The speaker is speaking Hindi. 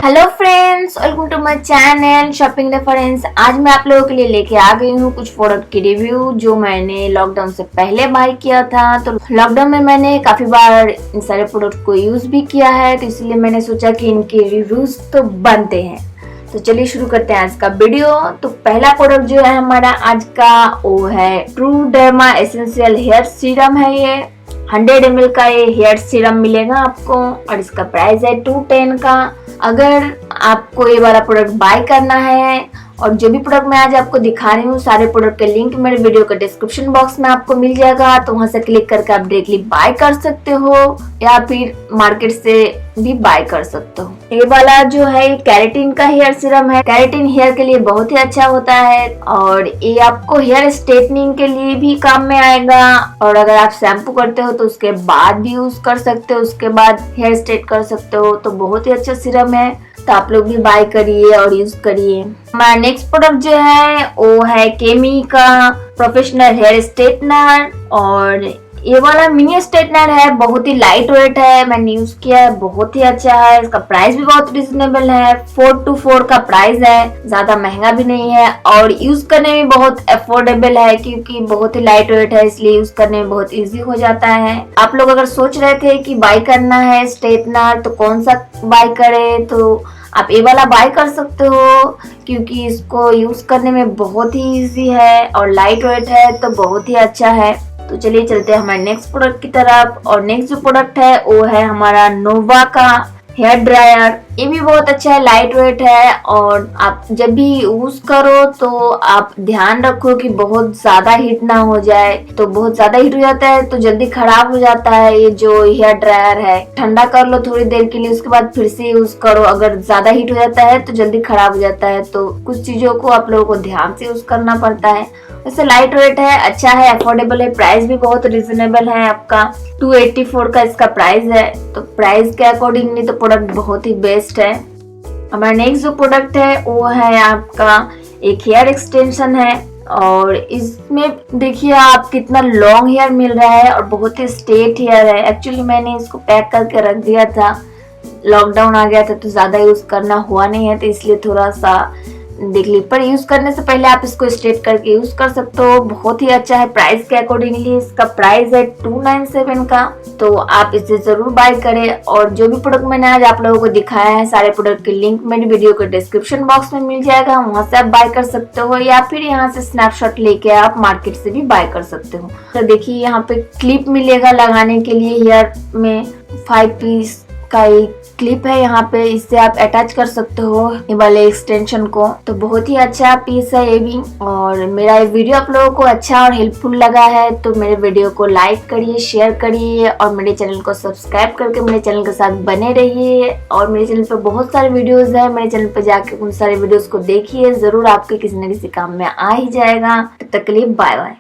Hello friends, welcome to my channel shopping reference. आज मैं आप लोगों के लिए लेके आ गई हूँ कुछ प्रोडक्ट की रिव्यू जो मैंने लॉकडाउन से पहले बाय किया था। तो लॉकडाउन में मैंने काफी बार इन सारे प्रोडक्ट को यूज भी किया है, तो इसलिए मैंने सोचा कि इनके रिव्यूज तो बनते हैं। तो चलिए शुरू करते हैं आज का वीडियो। तो पहला प्रोडक्ट जो है हमारा आज का वो है True Derma essential hair serum है। ये 100 ml का ये हेयर सीरम मिलेगा आपको और इसका प्राइस है 210 का। अगर आपको ये वाला प्रोडक्ट बाय करना है और जो भी प्रोडक्ट मैं आज आपको दिखा रही हूँ सारे प्रोडक्ट के लिंक मेरे वीडियो के डिस्क्रिप्शन बॉक्स में आपको मिल जाएगा, तो वहां से क्लिक करके आप डायरेक्टली बाय कर सकते हो या फिर मार्केट से भी बाय कर सकते हो। ये वाला जो है केराटिन का हेयर सीरम है। केराटिन हेयर के लिए बहुत ही अच्छा होता है और ये आपको हेयर स्ट्रेटनिंग के लिए भी काम में आएगा और अगर आप शैम्पू करते हो तो उसके बाद भी यूज कर सकते हो, उसके बाद हेयर स्ट्रेट कर सकते हो। तो बहुत ही अच्छा सीरम है, तो आप लोग भी बाय करिए और यूज करिए। हमारा नेक्स्ट प्रोडक्ट जो है वो है केमी का प्रोफेशनल हेयर स्ट्रेटनर और ये वाला मिनी स्ट्रेटनर है। बहुत ही लाइट वेट है, मैंने यूज किया है, बहुत ही अच्छा है। इसका प्राइस भी बहुत रिजनेबल है, 424 का प्राइस है, ज्यादा महंगा भी नहीं है और यूज करने में बहुत अफोर्डेबल है क्योंकि बहुत ही लाइट वेट है, इसलिए यूज करने में बहुत इजी हो जाता है। आप लोग अगर सोच रहे थे कि बाय करना है स्ट्रेटनर तो कौन सा बाय करें, तो आप ये वाला बाय कर सकते हो क्योंकि इसको यूज करने में बहुत ही इजी है और लाइट वेट है, तो बहुत ही अच्छा है। तो चलिए चलते हैं हमारे नेक्स्ट प्रोडक्ट की तरफ। और नेक्स्ट जो प्रोडक्ट है वो है हमारा नोवा का हेयर ड्रायर। ये भी बहुत अच्छा है, लाइट वेट है और आप जब भी यूज करो तो आप ध्यान रखो कि बहुत ज्यादा हीट ना हो जाए। तो बहुत ज्यादा हीट हो जाता है तो जल्दी खराब हो जाता है ये जो हेयर ड्रायर है। ठंडा कर लो थोड़ी देर के लिए, उसके बाद फिर से यूज करो। अगर ज्यादा हीट हो जाता है तो जल्दी खराब हो जाता है, तो कुछ चीजों को आप लोगों को ध्यान से यूज करना पड़ता है। वैसे लाइट वेट है, अच्छा है, अफोर्डेबल है, प्राइस भी बहुत रिजनेबल है। आपका 284 का इसका प्राइस है, तो प्राइस के अकॉर्डिंगली तो प्रोडक्ट बहुत ही बेस्ट है। हमारा नेक्स्ट जो प्रोडक्ट है वो है आपका एक हेयर एक्सटेंशन है और इसमें देखिए आप कितना लॉन्ग हेयर मिल रहा है और बहुत ही स्ट्रेट हेयर है। एक्चुअली मैंने इसको पैक करके रख दिया था, लॉकडाउन आ गया था तो ज्यादा यूज करना हुआ नहीं है, तो इसलिए थोड़ा सा देख ली। पर यूज करने से पहले आप इसको स्ट्रेट करके यूज कर सकते हो, बहुत ही अच्छा है। प्राइस के अकॉर्डिंगली इसका प्राइस है 297 का, तो आप इसे जरूर बाय करें। और जो भी प्रोडक्ट मैंने आज आप लोगों को दिखाया है सारे प्रोडक्ट के लिंक मेरे वीडियो के डिस्क्रिप्शन बॉक्स में मिल जाएगा, वहां से आप बाय कर सकते हो या फिर यहाँ से स्नैपशॉट लेके आप मार्केट से भी बाय कर सकते हो। तो देखिए यहाँ पे क्लिप मिलेगा लगाने के लिए हेयर में, 5 पीस का एक क्लिप है यहाँ पे, इससे आप अटैच कर सकते हो ये वाले एक्सटेंशन को। तो बहुत ही अच्छा पीस है ये भी। और मेरा ये वीडियो आप लोगों को अच्छा और हेल्पफुल लगा है तो मेरे वीडियो को लाइक करिए, शेयर करिए और मेरे चैनल को सब्सक्राइब करके मेरे चैनल के साथ बने रहिए। और मेरे चैनल पे बहुत सारे वीडियोज है, मेरे चैनल पे जाके उन सारे वीडियोज को देखिए, जरूर आपके किसी न किसी काम में आ ही जाएगा। तब तक के लिए बाय बाय।